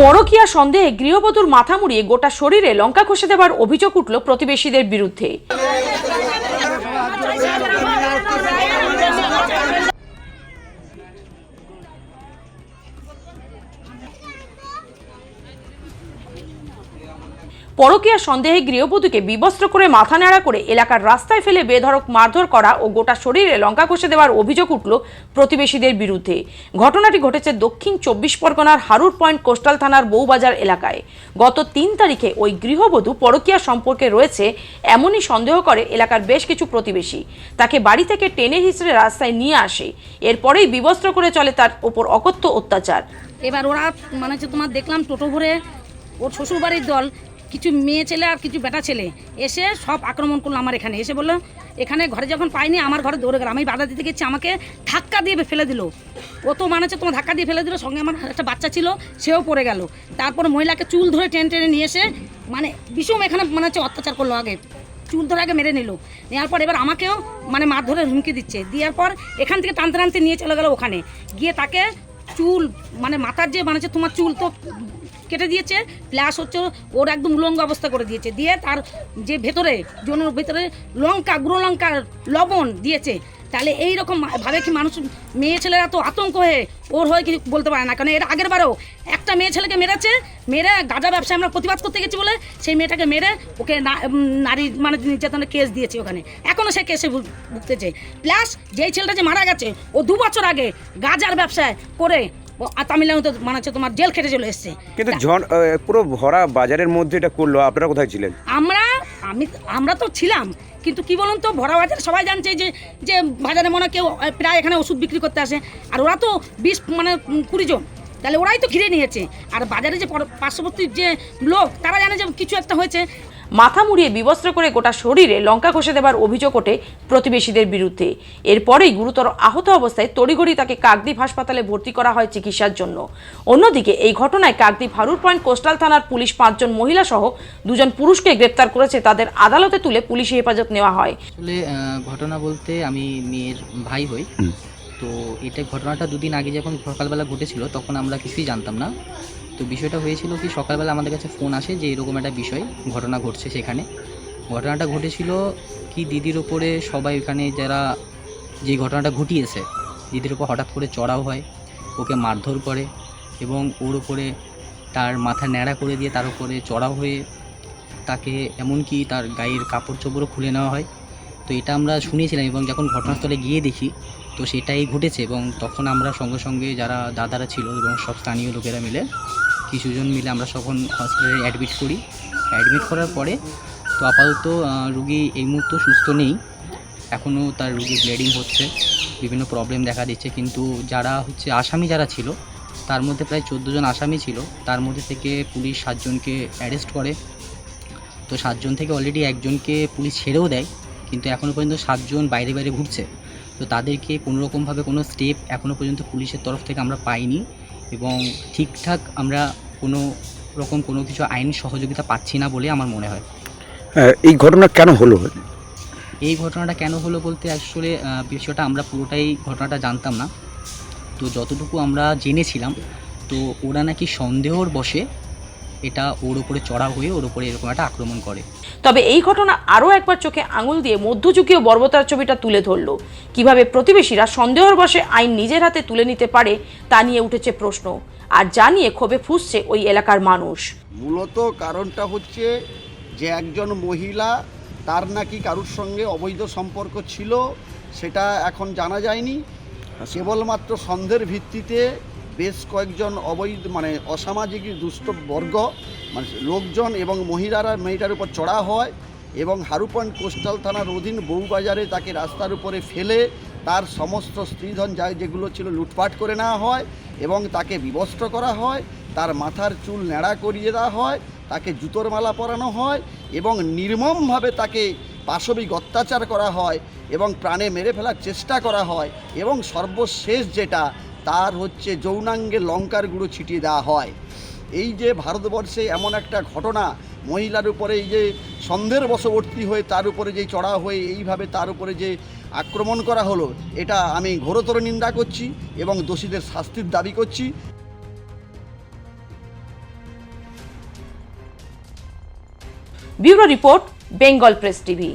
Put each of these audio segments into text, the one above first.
পরকীয়া সন্দেহে গৃহবধূর মাথা মুড়িয়ে গোটা শরীরে লঙ্কা ঘষে দেওয়ার অভিযোগ উঠল প্রতিবেশীদের বিরুদ্ধে। পরকীয়া সন্দেহে গৃহবধূকে বিবস্ত্র করে মাথা ন্যাড়া করে এলাকার রাস্তায় ফেলে বেধড়ক মারধর করা ও গোটা শরীরে লঙ্কা ঘষে দেওয়ার অভিযোগ উঠল প্রতিবেশীদের বিরুদ্ধে। ঘটনাটি ঘটেছে দক্ষিণ ২৪ পরগনার হারুর পয়েন্ট কোস্টাল থানার বউবাজার এলাকায়। গত ৩ তারিখে ওই গৃহবধূ পরকীয়া সম্পর্কে রয়েছে এমনই সন্দেহ করে এলাকার বেশ কিছু প্রতিবেশী। তাকে বাড়ি থেকে টেনে হিঁচড়ে রাস্তায় নিয়ে আসে, এরপরেই বিবস্ত্র করে চলে তার ওপর অকথ্য অত্যাচার। এবার ওরা তোমার দেখলাম টোটো ভরে ওর শ্বশুরবাড়ির দল কিছু মেয়ে ছেলে আর কিছু বেটা ছেলে এসে সব আক্রমণ করলো আমার এখানে। এসে বললো এখানে ঘরে যখন পাইনি আমার ঘরে দৌড়ে গেল। আমি বাধা দিতে গেছি, আমাকে ধাক্কা দিয়ে ফেলে দিল। ও তো তোমার ধাক্কা দিয়ে ফেলে দিল, সঙ্গে আমার একটা বাচ্চা ছিল, সেও পড়ে গেল। তারপরে মহিলাকে চুল ধরে টেনে টেনে নিয়ে এসে বিষম এখানে অত্যাচার করলো। আগে চুল ধরে আগে মেরে নিল, নেওয়ার পর এবার আমাকেও মার ধরে হুমকি দিচ্ছে। দেওয়ার পর এখান থেকে টানতে টানতে নিয়ে চলে গেল ওখানে গিয়ে তাকে চুল মাথার যে তোমার চুল তো কেটে দিয়েছে, প্লাস হচ্ছে ওর একদম উলঙ্গ অবস্থা করে দিয়েছে। দিয়ে তার যে জনের ভেতরে লঙ্কা, গুঁড়ো লঙ্কার লবণ দিয়েছে। তাহলে এইরকম ভাবে কি মানুষ, মেয়ে ছেলেরা তো আতঙ্ক হয়ে ওর হয়ে কি বলতে পারে না। কারণ এর আগের বারেও একটা মেয়ে ছেলেকে মেরে গাঁজা ব্যবসায় আমরা প্রতিবাদ করতে গেছি বলে সেই মেয়েটাকে মেরে ওকে নারী নির্যাতনের কেস দিয়েছে ওখানে, এখনও সে কেসে ভুগতেছে। প্লাস যেই ছেলেটা যে মারা গেছে ও 2 বছর আগে গাঁজার ব্যবসায় করে তামিলনাড়ুতে তোমার জেল খেটে চলে এসছে। কিন্তু পুরো ভরা বাজারের মধ্যে এটা করলো, আপনারা কোথায় ছিলেন? আমরা তো ছিলাম, কিন্তু কি বলুন তো, ভরা বাজারে সবাই জানছে যে বাজারে কেউ প্রায় এখানে ওষুধ বিক্রি করতে আসে, আর ওরা তো 20-20 জন, তাহলে ওরাই তো ঘিরে নিয়েছে। আর বাজারে যে পার্শ্ববর্তী যে লোক তারা জানে যে কিছু একটা হয়েছে। মাথা মুড়িয়ে বিবস্ত্র করে গোটা শরীরে লঙ্কা ঘষে দেওয়ার অভিযোগ ওঠে প্রতিবেশীদের বিরুদ্ধে। এরপরেই গুরুতর আহত অবস্থায় তড়িঘড়ি তাকে কাকদ্বীপ হাসপাতালে ভর্তি করা হয় চিকিৎসার জন্য। অন্যদিকে এই ঘটনায় কাকদ্বীপ হারুর পয়েন্ট কোস্টাল থানার পুলিশ 5 জন মহিলা সহ 2 জন পুরুষকে গ্রেপ্তার করেছে। তাদের আদালতে তুলে পুলিশি হেফাজত নেওয়া হয়। আসলে ঘটনা বলতে আমি মেয়ের ভাই হই, তো এটা ঘটনাটা 2 দিন আগে যখন সকালবেলা ঘটেছিল তখন আমরা কিছুই জানতাম না। তো বিষয়টা হয়েছিল কি, সকালবেলা আমাদের কাছে ফোন আসে যে এরকম একটা ঘটনা ঘটছে। সেখানে ঘটনাটা ঘটেছিল কি, দিদির ওপরে সবাই ওখানে যারা যে ঘটনাটা ঘটিয়েছে দিদির ওপর হঠাৎ করে চড়াও হয়, ওকে মারধর করে এবং ওর ওপরে তার মাথা ন্যাড়া করে দিয়ে তার উপরে চড়াও হয়ে তাকে এমনকি তার গায়ের কাপড় চোপড়ও খুলে নেওয়া হয়। তো এটা আমরা শুনেছিলাম এবং যখন ঘটনাস্থলে গিয়ে দেখি তো সেটাই ঘটেছে। এবং তখন আমরা সঙ্গে সঙ্গে যারা দাদারা ছিল এবং সব স্থানীয় লোকেরা মিলে কিছুজন মিলে আমরা তখন হসপিটালে অ্যাডমিট করি। অ্যাডমিট করার পরে তো আপাতত রুগী এই মুহূর্তে সুস্থ নেই, এখনও তার রুগী ব্লিডিং হচ্ছে, বিভিন্ন প্রবলেম দেখা দিচ্ছে। কিন্তু যারা আসামি যারা ছিল তার মধ্যে প্রায় 14 জন আসামি ছিল, তার মধ্যে থেকে পুলিশ 7 জনকে অ্যারেস্ট করে। তো 7 জন থেকে অলরেডি একজনকে পুলিশ ছেড়েও দেয়, কিন্তু এখনও পর্যন্ত 7 জন বাইরে ঘুরছে। তো তাদেরকে কোনোরকমভাবে কোনো স্টেপ এখনও পর্যন্ত পুলিশের তরফ থেকে আমরা পাইনি এবং ঠিকঠাক আমরা কোনো কিছু আইন সহযোগিতা পাচ্ছি না বলে আমার মনে হয়। এই ঘটনা কেন হলো? এই ঘটনাটা কেন হলো বলতে আসলে বিষয়টা আমরা পুরোটাই ঘটনাটা জানতাম না। তো যতটুকু আমরা জেনেছিলাম তো ওরা নাকি সন্দেহর বশে এটা ওর উপরে চড়া হয়ে ওর উপরে এরকম একটা আক্রমণ করে। তবে এই ঘটনা আরও একবার চোখে আঙুল দিয়ে মধ্যযুগীয় বর্বরতার ছবিটা তুলে ধরল। কিভাবে প্রতিবেশীরা সন্দেহর বশে আইন নিজের হাতে তুলে নিতে পারে তা নিয়ে উঠেছে প্রশ্ন, আর যা নিয়ে ক্ষোভে ফুঁসছে ওই এলাকার মানুষ। মূলত কারণটা হচ্ছে যে একজন মহিলা, তার নাকি কারুর সঙ্গে অবৈধ সম্পর্ক ছিল, সেটা এখন জানা যায়নি। কেবলমাত্র সন্দেহের ভিত্তিতে বেশ কয়েকজন অসামাজিক দুষ্ট বর্গ লোকজন এবং মহিলারা মেয়েটার উপর চড়া হয় এবং হারু পয়েন্ট কোস্টাল থানার অধীন বউবাজারে তাকে রাস্তার উপরে ফেলে তার সমস্ত স্ত্রীধন যেগুলো ছিল লুটপাট করে নেওয়া হয় এবং তাকে বিবস্ত্র করা হয়, তার মাথার চুল ন্যাড়া করিয়ে দেওয়া হয়, তাকে জুতোর মালা পরানো হয় এবং নির্মমভাবে তাকে পাশবিক অত্যাচার করা হয় এবং প্রাণে মেরে ফেলার চেষ্টা করা হয় এবং সর্বশেষ যেটা তার যৌনাঙ্গে লঙ্কার গুঁড়ো ছিটিয়ে দেওয়া হয়। এই যে ভারতবর্ষে এমন একটা ঘটনা, মহিলার উপরে এই যে সন্দেহের বশবর্তী হয়ে তার উপরে যে চড়া হয়ে এইভাবে তার উপরে যে আক্রমণ করা হলো, এটা আমি ঘোরতর নিন্দা করছি এবং দোষীদের শাস্তির দাবি করছি। Bureau report, Bengal press TV.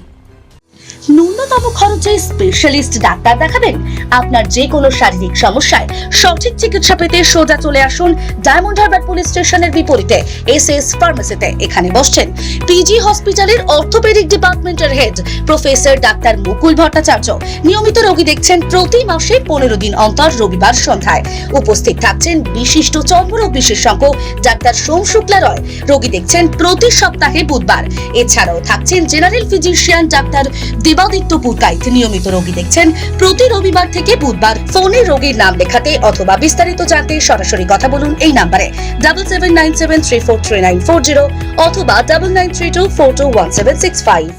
ন্যূনতম খরচে স্পেশালিস্ট ডাক্তার দেখাবেন? আপনার যে কোনো শারীরিক সমস্যায় সঠিক চিকিৎসা পেতে সোজা চলে আসুন ডায়মন্ড হারবার পুলিশ স্টেশনের বিপরীতে এসএস ফার্মেসিতে। এখানে বসছেন পিজি হসপিটালের অর্থোপেডিক ডিপার্টমেন্টের হেড প্রফেসর ডাক্তার মুকুল ভট্টাচার্য। নিয়মিত রোগী দেখছেন প্রতি মাসে 15 দিন অন্তর রবিবার সন্ধ্যায়। উপস্থিত থাকছেন বিশিষ্ট চর্মরোগ বিশেষজ্ঞ ডাক্তার সোম শুক্লা রয়। রোগী দেখছেন প্রতি সপ্তাহে বুধবার। এছাড়াও থাকছেন general physician doctor Debaditya Purkait. নিয়মিত রোগী দেখছেন প্রতি রবিবার থেকে বুধবার। ফোনে রোগীর নাম লেখাতে অথবা বিস্তারিত জানতে সরাসরি কথা বলুন এই নাম্বারে 7797343940 অথবা 9932421765।